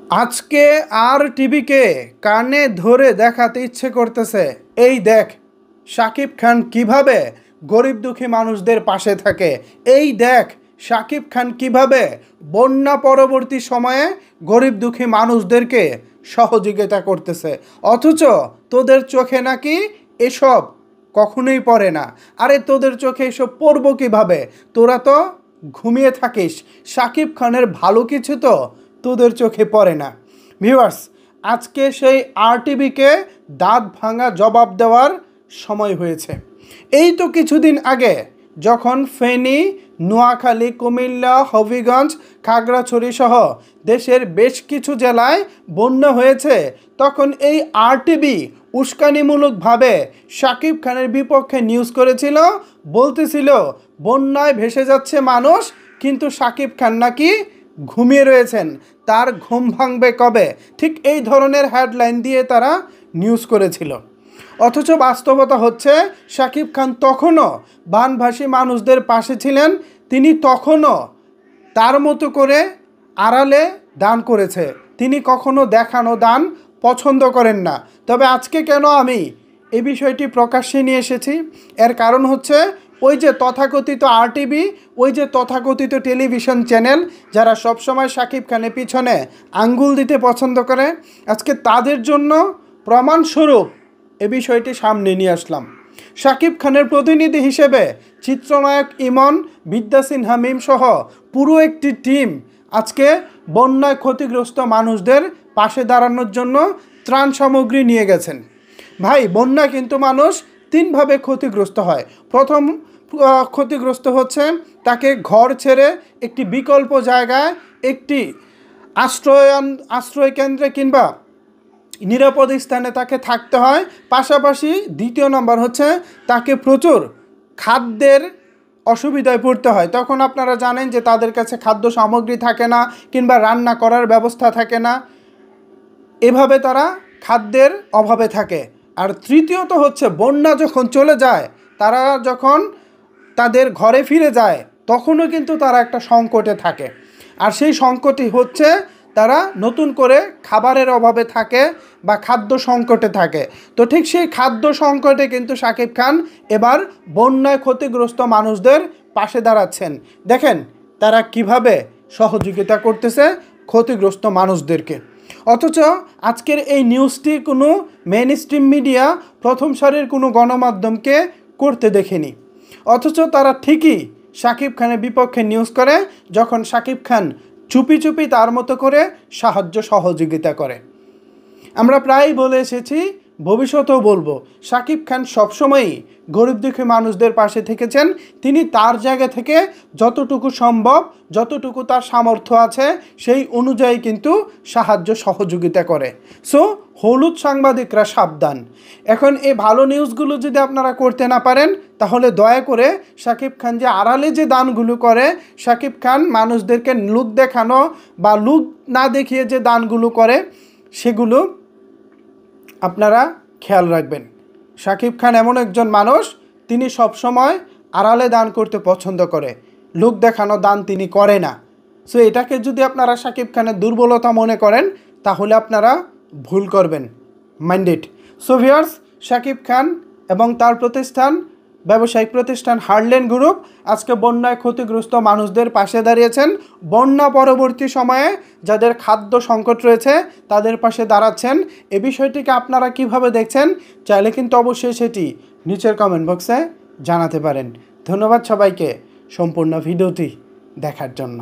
আজকে আর টিভিকে কানে ধরে দেখাতে ইচ্ছে করতেছে। এই দেখ শাকিব খান কিভাবে গরিব দুঃখী মানুষদের পাশে থাকে। এই দেখ শাকিব খান কিভাবে বন্যা পরবর্তী সময়ে গরিব দুঃখী মানুষদেরকে সহযোগিতা করতেছে। অথচ তোদের চোখে নাকি এসব কখনোই পড়ে না। আরে তোদের চোখে এসব পড়বো কিভাবে? তোরা তো ঘুমিয়ে থাকিস। শাকিব খানের ভালো কিছু তো তোদের চোখে পড়ে না। ভিউয়ার্স, আজকে সেই আরটিভিকে দাঁত ভাঙা জবাব দেওয়ার সময় হয়েছে। এই তো কিছুদিন আগে যখন ফেনী, নোয়াখালী, কুমিল্লা, হবিগঞ্জ, খাগড়াছড়ি সহ দেশের বেশ কিছু জেলায় বন্যা হয়েছে, তখন এই আরটিভি উস্কানিমূলকভাবে শাকিব খানের বিপক্ষে নিউজ করেছিল। বলতেছিল বন্যায় ভেসে যাচ্ছে মানুষ, কিন্তু শাকিব খান নাকি ঘুমিয়ে রয়েছেন, তার ঘুম ভাঙবে কবে। ঠিক এই ধরনের হেডলাইন দিয়ে তারা নিউজ করেছিল। অথচ বাস্তবতা হচ্ছে শাকিব খান তখনও বানভাসী মানুষদের পাশে ছিলেন। তিনি তখনও তার মতো করে আড়ালে দান করেছে। তিনি কখনো দেখানো দান পছন্দ করেন না। তবে আজকে কেন আমি এই বিষয়টি প্রকাশ্যে নিয়ে এসেছি, এর কারণ হচ্ছে ওই যে তথাকথিত আরটিভি, ওই যে তথাকথিত টেলিভিশন চ্যানেল যারা সবসময় শাকিব খানের পিছনে আঙ্গুল দিতে পছন্দ করে, আজকে তাদের জন্য প্রমাণস্বরূপ এ বিষয়টি সামনে নিয়ে আসলাম। শাকিব খানের প্রতিনিধি হিসেবে চিত্রনায়ক ইমন, বিদ্যা সিনহা মিম সহ পুরো একটি টিম আজকে বন্যায় ক্ষতিগ্রস্ত মানুষদের পাশে দাঁড়ানোর জন্য ত্রাণ সামগ্রী নিয়ে গেছেন। ভাই, বন্যা কিন্তু মানুষ তিনভাবে ক্ষতিগ্রস্ত হয়। প্রথম ক্ষতিগ্রস্ত হচ্ছে তাকে ঘর ছেড়ে একটি বিকল্প জায়গায়, একটি আশ্রয় কেন্দ্রে কিংবা নিরাপদ স্থানে তাকে থাকতে হয়। পাশাপাশি দ্বিতীয় নম্বর হচ্ছে তাকে প্রচুর খাদ্যের অসুবিধায় পড়তে হয়। তখন আপনারা জানেন যে তাদের কাছে খাদ্য সামগ্রী থাকে না কিংবা রান্না করার ব্যবস্থা থাকে না, এভাবে তারা খাদ্যের অভাবে থাকে। আর তৃতীয়ত হচ্ছে বন্যা যখন চলে যায়, তারা যখন তাদের ঘরে ফিরে যায় তখনও কিন্তু তারা একটা সংকটে থাকে। আর সেই সংকটই হচ্ছে তারা নতুন করে খাবারের অভাবে থাকে বা খাদ্য সংকটে থাকে। তো ঠিক সেই খাদ্য সংকটে কিন্তু শাকিব খান এবার বন্যায় ক্ষতিগ্রস্ত মানুষদের পাশে দাঁড়াচ্ছেন। দেখেন তারা কিভাবে সহযোগিতা করতেছে ক্ষতিগ্রস্ত মানুষদেরকে। অথচ আজকের এই নিউজটি কোনো মেইন স্ট্রিম মিডিয়া, প্রথম সারির কোনো গণমাধ্যমকে করতে দেখেনি। অথচ তারা ঠিকই শাকিব খানের বিপক্ষে নিউজ করে যখন শাকিব খান চুপি চুপি তার মতো করে সাহায্য সহযোগিতা করে। আমরা প্রায়ই বলে এসেছি, ভবিষ্যতেও বলবো, শাকিব খান সবসময়ই গরিব দুঃখী মানুষদের পাশে থেকেছেন। তিনি তার জায়গা থেকে যতটুকু সম্ভব, যতটুকু তার সামর্থ্য আছে সেই অনুযায়ী কিন্তু সাহায্য সহযোগিতা করে। সো হলুদ সাংবাদিকরা সাবধান। এখন এই ভালো নিউজগুলো যদি আপনারা করতে না পারেন, তাহলে দয়া করে শাকিব খান যে আড়ালে যে দানগুলো করে, শাকিব খান মানুষদেরকে লুক দেখানো বা লুক না দেখিয়ে যে দানগুলো করে, সেগুলো আপনারা খেয়াল রাখবেন। শাকিব খান এমন একজন মানুষ, তিনি সবসময় আড়ালে দান করতে পছন্দ করে, লোক দেখানো দান তিনি করে না। সো এটাকে যদি আপনারা শাকিব খানের দুর্বলতা মনে করেন, তাহলে আপনারা ভুল করবেন। Minded. So viewers, Shakib Khan এবং তার প্রতিষ্ঠান, ব্যবসায়িক প্রতিষ্ঠান হার্লেন গ্রুপ আজকে বন্যায় ক্ষতিগ্রস্ত মানুষদের পাশে দাঁড়িয়েছেন। বন্যা পরবর্তী সময়ে যাদের খাদ্য সংকট রয়েছে তাদের পাশে দাঁড়াচ্ছেন। এ বিষয়টিকে আপনারা কিভাবে দেখছেন, চাইলে কিন্তু অবশ্যই সেটি নিচের কমেন্ট বক্সে জানাতে পারেন। ধন্যবাদ সবাইকে সম্পূর্ণ ভিডিওটি দেখার জন্য।